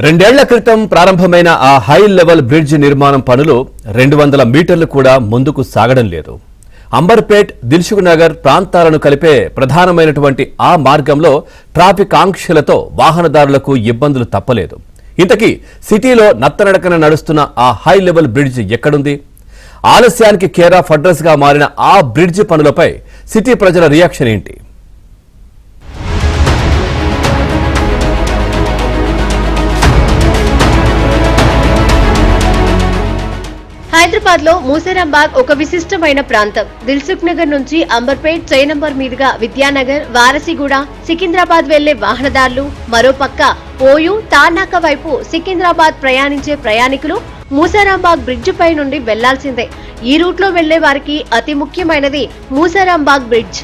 రెండేళ్ల క్రితం ప్రారంభమైన ఆ హై లెవెల్ బ్రిడ్జ్ నిర్మాణం పనులు 200 మీటర్లు కూడా ముందుకు సాగడం లేదు. అంబర్పేట్, దిల్సుఖ్ నగర్ ప్రాంతాలను కలిపే ప్రధానమైనటువంటి ఆ మార్గంలో ట్రాఫిక్ ఆంక్షలతో వాహనదారులకు ఇబ్బందులు తప్పలేదు. ఇంతకీ సిటీలో నత్తనడకన నడుస్తున్న ఆ హై లెవెల్ బ్రిడ్జ్ ఎక్కడుంది? ఆలస్యానికి కేర్ ఆఫ్ అడ్రస్ గా మారిన ఆ బ్రిడ్జ్ పనులపై సిటీ ప్రజల రియాక్షన్ ఏంటి? హైదరాబాద్ లో మూసరాంబాగ్ ఒక విశిష్టమైన ప్రాంతం. దిల్సుఖ్ నగర్ నుంచి అంబర్పేట్, చైనంబర్ మీదుగా విద్యానగర్, వారసిగూడ, సికింద్రాబాద్ వెళ్లే వాహనదారులు, మరోపక్క ఓయూ, తార్నాక వైపు సికింద్రాబాద్ ప్రయాణించే ప్రయాణికులు మూసరాంబాగ్ బ్రిడ్జ్ పై నుండి వెళ్లాల్సిందే. ఈ రూట్ లో వెళ్లే వారికి అతి ముఖ్యమైనది మూసరాంబాగ్ బ్రిడ్జ్.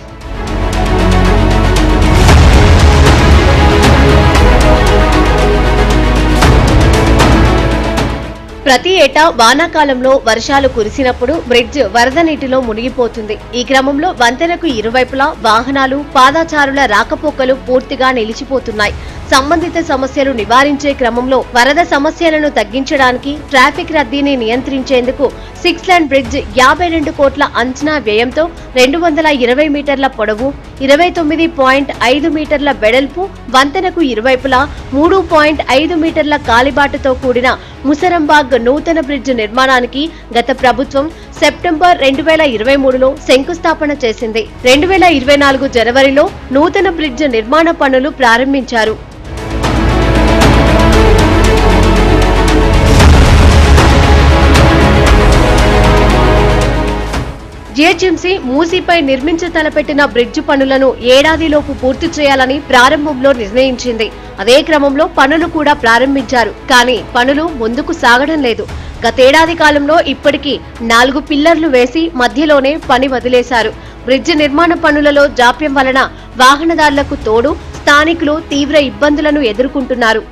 ప్రతి ఏటా వానాకాలంలో వర్షాలు కురిసినప్పుడు బ్రిడ్జ్ వరద నీటిలో మునిగిపోతుంది. ఈ క్రమంలో వంతెనకు ఇరువైపులా వాహనాలు, పాదచారుల రాకపోకలు పూర్తిగా నిలిచిపోతున్నాయి. సంబంధిత సమస్యలు నివారించే క్రమంలో వరద సమస్యలను తగ్గించడానికి, ట్రాఫిక్ రద్దీని నియంత్రించేందుకు 6 లేన్ బ్రిడ్జ్ 52 కోట్ల అంచనా వ్యయంతో 220 మీటర్ల పొడవు, 29.5 మీటర్ల వెడల్పు, వంతెనకు ఇరువైపులా 3.5 మీటర్ల కాలిబాటుతో కూడిన ముసరంబాగ్ నూతన బ్రిడ్జ్ నిర్మాణానికి గత ప్రభుత్వం సెప్టెంబర్ 2023లో శంకుస్థాపన చేసింది. 2024 జనవరిలో నూతన బ్రిడ్జ్ నిర్మాణ పనులు ప్రారంభించారు. జీహెచ్ఎంసీ మూసీపై నిర్మించ తలపెట్టిన బ్రిడ్జ్ పనులను ఏడాదిలోపు పూర్తి చేయాలని ప్రారంభంలో నిర్ణయించింది. అదే క్రమంలో పనులు కూడా ప్రారంభించారు. కానీ పనులు ముందుకు సాగడం లేదు. గతేడాది కాలంలో ఇప్పటికీ 4 పిల్లర్లు వేసి మధ్యలోనే పని వదిలేశారు. బ్రిడ్జ్ నిర్మాణ పనులలో జాప్యం వలన వాహనదారులకు తోడు స్థానికులు తీవ్ర ఇబ్బందులను ఎదుర్కొంటున్నారు.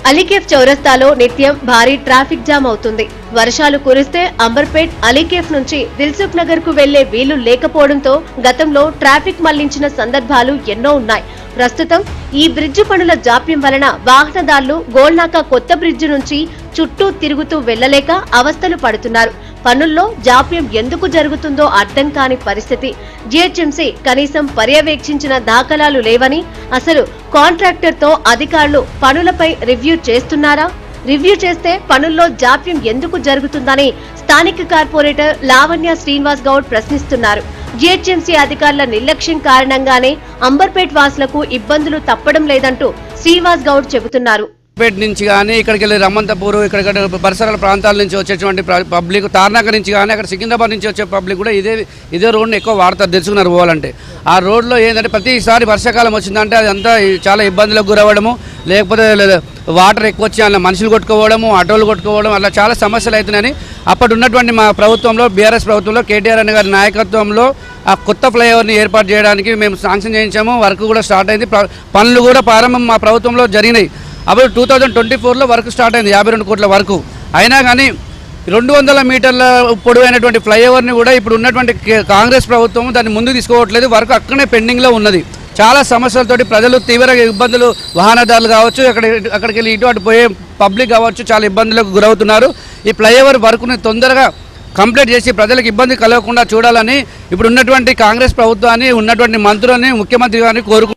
అలీకేఫ్ చౌరస్తాలో నిత్యం భారీ ట్రాఫిక్ జామ్ అవుతుంది. వర్షాలు కురిస్తే అంబర్పేట్, అలీకేఫ్ నుంచి దిల్సుఖ్ నగర్ కు వెళ్లే వీలు లేకపోవడంతో గతంలో ట్రాఫిక్ మళ్లించిన సందర్భాలు ఎన్నో ఉన్నాయి. ప్రస్తుతం ఈ బ్రిడ్జ్ పనుల జాప్యం వలన వాహనదారులు గోల్నాక కొత్త బ్రిడ్జ్ నుంచి చుట్టూ తిరుగుతూ వెళ్లలేక అవస్థలు పడుతున్నారు. పనుల్లో జాప్యం ఎందుకు జరుగుతుందో అర్థం కాని పరిస్థితి. జీహెచ్ఎంసీ కనీసం పర్యవేక్షించిన దాఖలాలు లేవని, అసలు కాంట్రాక్టర్తో అధికారులు పనులపై రివ్యూ చేస్తున్నారా? రివ్యూ చేస్తే పనుల్లో జాప్యం ఎందుకు జరుగుతుందని స్థానిక కార్పొరేటర్ లావణ్య శ్రీనివాస్ గౌడ్ ప్రశ్నిస్తున్నారు. జీహెచ్ఎంసీ అధికారుల నిర్లక్ష్యం కారణంగానే అంబర్పేట్ వాసులకు ఇబ్బందులు తప్పడం లేదంటూ శ్రీనివాస్ గౌడ్ చెబుతున్నారు. పేట నుంచి కానీ ఇక్కడికి వెళ్ళి రమంతపూర్, ఇక్కడ పరిసరాల ప్రాంతాల నుంచి వచ్చేటువంటి పబ్లిక్, తార్నాక నుంచి కానీ అక్కడ సికింద్రాబాద్ నుంచి వచ్చే పబ్లిక్ కూడా ఇదే రోడ్ని ఎక్కువ వాడతారు తెలుసుకున్నారు పోవాలంటే. ఆ రోడ్లో ఏంటంటే ప్రతిసారి వర్షాకాలం వచ్చిందంటే అదంతా చాలా ఇబ్బందులకు గురవ్వడము, లేకపోతే వాటర్ ఎక్కువ వచ్చి అలా మనుషులు కొట్టుకోవడము, ఆటోలు కొట్టుకోవడం, అలా చాలా సమస్యలు అవుతున్నాయని అప్పటి ఉన్నటువంటి మా ప్రభుత్వంలో, బీఆర్ఎస్ ప్రభుత్వంలో కేటీఆర్ అన్న గారి నాయకత్వంలో ఆ కొత్త ఫ్లైఓవర్ని ఏర్పాటు చేయడానికి మేము శాంక్షన్ చేయించాము. వర్క్ కూడా స్టార్ట్ అయింది. పనులు కూడా ప్రారంభం మా ప్రభుత్వంలో జరిగినాయి. అప్పుడు 2024లో వర్క్ స్టార్ట్ అయింది 52 కోట్ల వరకు. అయినా కానీ 200 మీటర్ల పొడవైనటువంటి ఫ్లైఓవర్ని కూడా ఇప్పుడు ఉన్నటువంటి కాంగ్రెస్ ప్రభుత్వం దాన్ని ముందుకు తీసుకోవట్లేదు. వర్క్ అక్కడనే పెండింగ్లో ఉన్నది. చాలా సమస్యలతోటి ప్రజలు తీవ్ర ఇబ్బందులు, వాహనదారులు కావచ్చు, అక్కడికి వెళ్ళి ఇటు అటు పోయే పబ్లిక్ కావచ్చు, చాలా ఇబ్బందులకు గురవుతున్నారు. ఈ ఫ్లైఓవర్ వర్క్ని తొందరగా కంప్లీట్ చేసి ప్రజలకు ఇబ్బంది కలగకుండా చూడాలని ఇప్పుడు ఉన్నటువంటి కాంగ్రెస్ ప్రభుత్వాన్ని, ఉన్నటువంటి మంత్రులని, ముఖ్యమంత్రి గారిని కోరుకుంటున్నారు.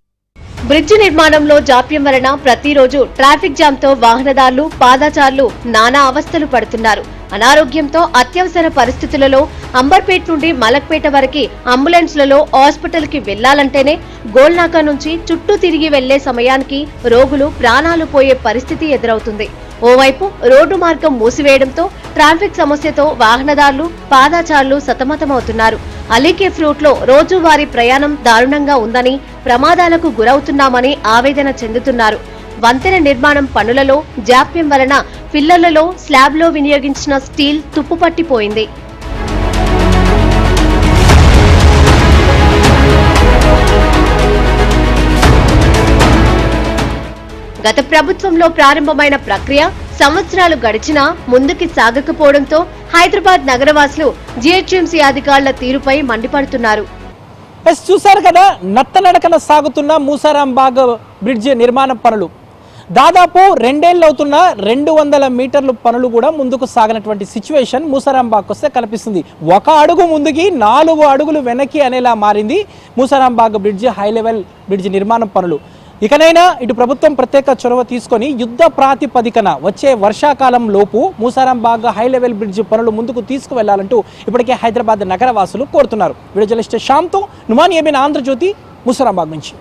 బ్రిడ్జ్ నిర్మాణంలో జాప్యం వలన ప్రతిరోజు ట్రాఫిక్ జామ్ తో వాహనదారులు, పాదచారులు నానా అవస్థలు పడుతున్నారు. అనారోగ్యంతో అత్యవసర పరిస్థితులలో అంబర్పేట్ నుండి మలక్పేట వరకు అంబులెన్స్లలో హాస్పిటల్ కి వెళ్లాలంటేనే గోల్నాక నుంచి చుట్టూ తిరిగి వెళ్లే సమయానికి రోగులు ప్రాణాలు పోయే పరిస్థితి ఎదురవుతుంది. ఓవైపు రోడ్డు మార్గం మూసివేయడంతో ట్రాఫిక్ సమస్యతో వాహనదారులు, పాదచారులు సతమతమవుతున్నారు. అలీకేఫ్ రూట్ లో రోజువారీ ప్రయాణం దారుణంగా ఉందని, ప్రమాదాలకు గురవుతున్నామని ఆవేదన చెందుతున్నారు. వంతెన నిర్మాణం పనులలో జాప్యం వలన పిల్లర్లలో, స్లాబ్లో వినియోగించిన స్టీల్ తుప్పుపట్టిపోయింది. గత ప్రభుత్వంలో ప్రారంభమైన ప్రక్రియ సంవత్సరాలు గడిచినా ముందుకి సాగకపోవడంతో హైదరాబాద్ నగరవాసులు జీహెచ్ఎంసీ అధికారుల తీరుపై మండిపడుతున్నారు. చూశారు కదా, నత్తనడకన సాగుతున్న మూసారాంబాగ్ బ్రిడ్జ్ నిర్మాణ పనులు దాదాపు 2 ఏళ్ళు అవుతున్న 200 మీటర్ల పనులు కూడా ముందుకు సాగినటువంటి సిచ్యువేషన్ మూసారాంబాగ్ వస్తే కనిపిస్తుంది. 1 అడుగు ముందుకి 4 అడుగులు వెనక్కి అనేలా మారింది Musarambagh bridge high level bridge నిర్మాణ పనులు. ఇకనైనా ఇటు ప్రభుత్వం ప్రత్యేక చొరవ తీసుకొని యుద్ధ ప్రాతిపదికన వచ్చే వర్షాకాలం లోపు మూసారాంబాగ్ హై లెవెల్ బ్రిడ్జ్ పనులు ముందుకు తీసుకువెళ్లాలంటూ ఇప్పటికే హైదరాబాద్ నగరవాసులు కోరుతున్నారు. వీడియో జర్నలిస్ట్ శ్యామ్తో నుమాన్ ఏబిన్, ఆంధ్రజ్యోతి, మూసారాంబాగ్ నుంచి.